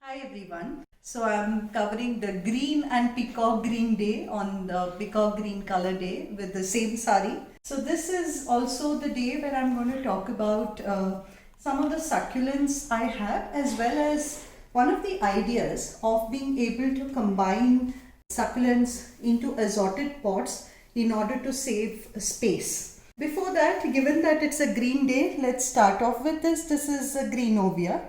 Hi everyone. So I'm covering the green and peacock green day on the peacock green color day with the same sari. So this is also the day where I'm going to talk about some of the succulents I have, as well as one of the ideas of being able to combine succulents into assorted pots in order to save space. Before that, given that it's a green day, let's start off with this. This is a greenovia.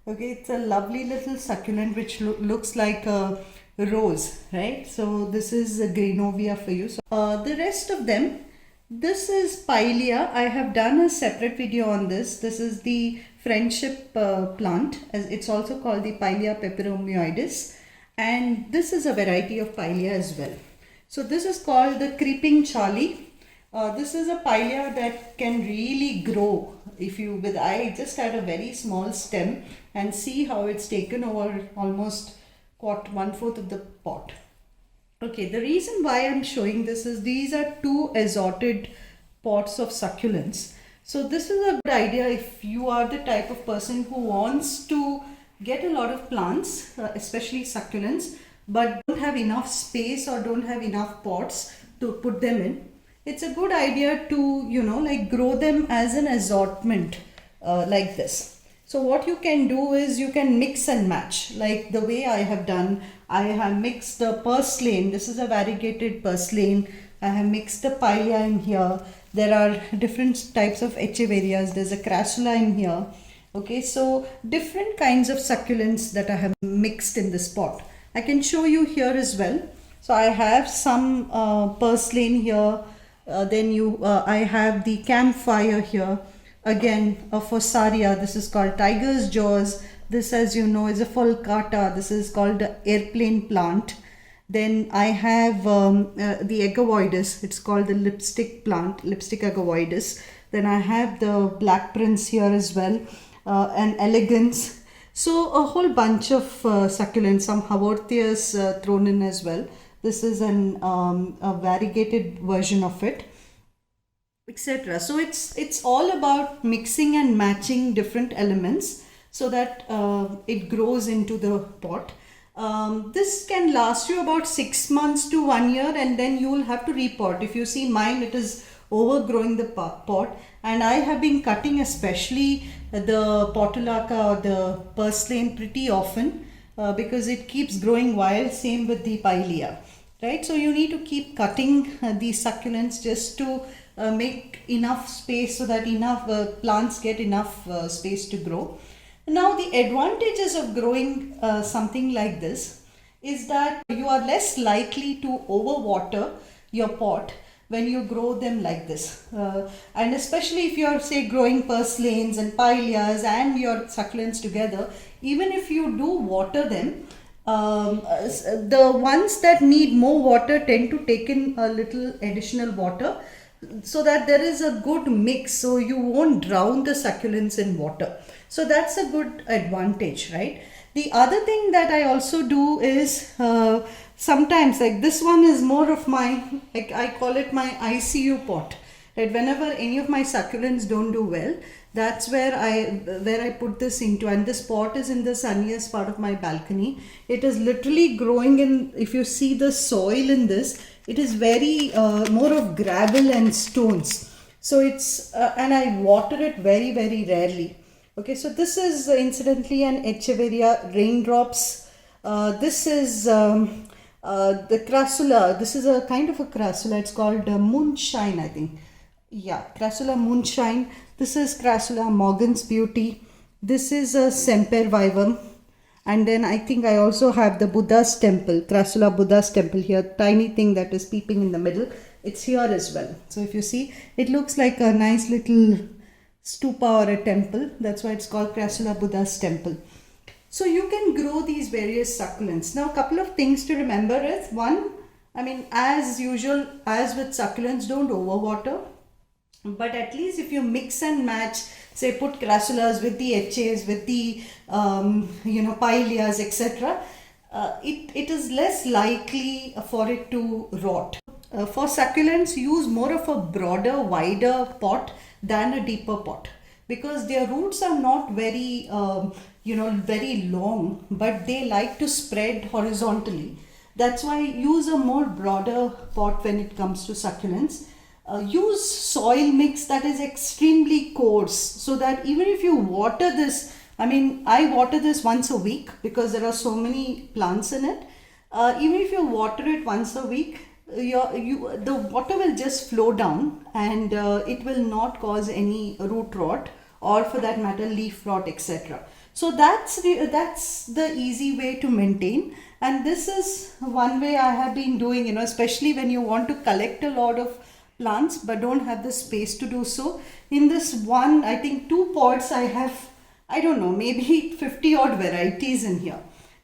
Okay, it's a lovely little succulent which looks like a rose, right? So this is a greenovia for you. So, the rest of them, this is Pilea. I have done a separate video on this. This is the friendship plant, as it's also called the Pilea peperomioides, and this is a variety of Pilea as well. So this is called the creeping Charlie. This is a pilea that can really grow. I just had a very small stem and see how it's taken over almost 1/4 of the pot. Okay, the reason why I'm showing this is these are two assorted pots of succulents. So this is a good idea if you are the type of person who wants to get a lot of plants, especially succulents, but don't have enough space or don't have enough pots to put them in. It's a good idea to grow them as an assortment like this. So what you can do is you can mix and match, like the way I have done. I have mixed the purslane. This is a variegated purslane. I have mixed the pilea in here. There are different types of echeverias. There's a crassula in here. Okay, so different kinds of succulents that I have mixed in this pot. I can show you here as well. So I have some purslane here. I have the campfire here. Again, a Fossaria. This is called tiger's jaws. This, as you know, is a Fulcata. This is called the airplane plant. Then I have the Agavoides. It's called the lipstick plant, lipstick Agavoides. Then I have the black prince here as well, and elegance. So a whole bunch of succulents, some Haworthias thrown in as well. This is a variegated version of it, etc. So it's all about mixing and matching different elements so that it grows into the pot. This can last you about 6 months to 1 year, and then you will have to repot. If you see mine, it is overgrowing the pot, and I have been cutting especially the portulaca or the purslane pretty often because it keeps growing wild. Same with the pilea, right? So you need to keep cutting these succulents just to make enough space so that enough plants get enough space to grow. Now the advantages of growing something like this is that you are less likely to overwater your pot when you grow them like this, and especially if you are, say, growing purslanes and pileas and your succulents together, even if you do water them, the ones that need more water tend to take in a little additional water so that there is a good mix, so you won't drown the succulents in water. So that's a good advantage, right? The other thing that I also do is sometimes, like this one is more of my, like I call it my ICU pot, right? Whenever any of my succulents don't do well, that's where I put this into, and this pot is in the sunniest part of my balcony. It is literally growing in, if you see the soil in this, it is very more of gravel and stones. So it's and I water it very, very rarely. Okay, so this is incidentally an Echeveria raindrops. This is the crassula. This is a kind of a crassula. It's called moonshine, I think. Yeah, crassula moonshine. This is crassula Morgan's beauty. This is a semper vivum. And then I think I also have the Buddha's temple, crassula Buddha's temple here, tiny thing that is peeping in the middle. It's here as well. So if you see, it looks like a nice little stupa or a temple. That's why it's called crassula Buddha's temple. So you can grow these various succulents. Now, a couple of things to remember is, one, I mean, as usual, as with succulents, don't overwater. But at least if you mix and match, say put crassulas with the eches, with the pileas, etc., it is less likely for it to rot. For succulents, use more of a broader, wider pot than a deeper pot. because their roots are not very, very long, but they like to spread horizontally. That's why use a more broader pot when it comes to succulents. Use soil mix that is extremely coarse, so that even if you water this, I mean, I water this once a week because there are so many plants in it. Even if you water it once a week, the water will just flow down, and it will not cause any root rot, or for that matter leaf rot, etc. So that's the easy way to maintain, and this is one way I have been doing, especially when you want to collect a lot of plants but don't have the space to do so. In this one, I think 2 pots, I have, I don't know, maybe 50 odd varieties in here.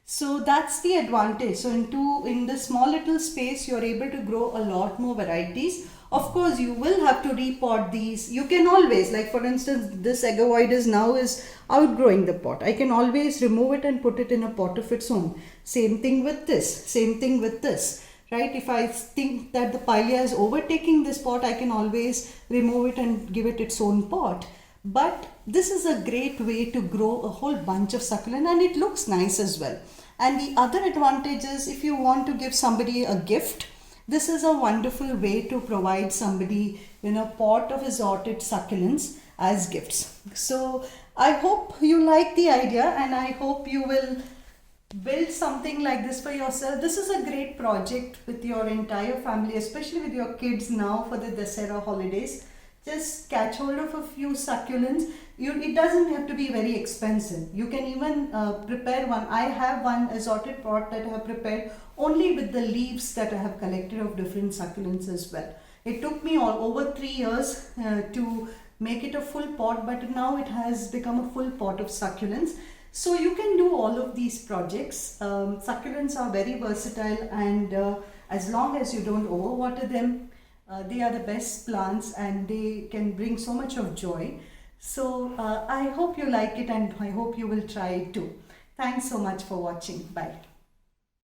So that's the advantage. So in this small little space, you're able to grow a lot more varieties. Of course, you will have to repot these. You can always, like for instance, this Agavoides now is outgrowing the pot. I can always remove it and put it in a pot of its own. Same thing with this. Same thing with this. Right? If I think that the Pilea is overtaking this pot, I can always remove it and give it its own pot. But this is a great way to grow a whole bunch of succulent, and it looks nice as well. And the other advantage is, if you want to give somebody a gift, this is a wonderful way to provide somebody, pot of assorted succulents as gifts. So I hope you like the idea, and I hope you will build something like this for yourself. This is a great project with your entire family, especially with your kids now for the Dussehra holidays. Just catch hold of a few succulents. It doesn't have to be very expensive. You can even prepare one. I have one assorted pot that I have prepared only with the leaves that I have collected of different succulents as well. It took me over 3 years to make it a full pot, but now it has become a full pot of succulents. So you can do all of these projects. Succulents are very versatile, and as long as you don't overwater them, they are the best plants, and they can bring so much of joy. So I hope you like it, and I hope you will try it too. Thanks so much for watching. Bye.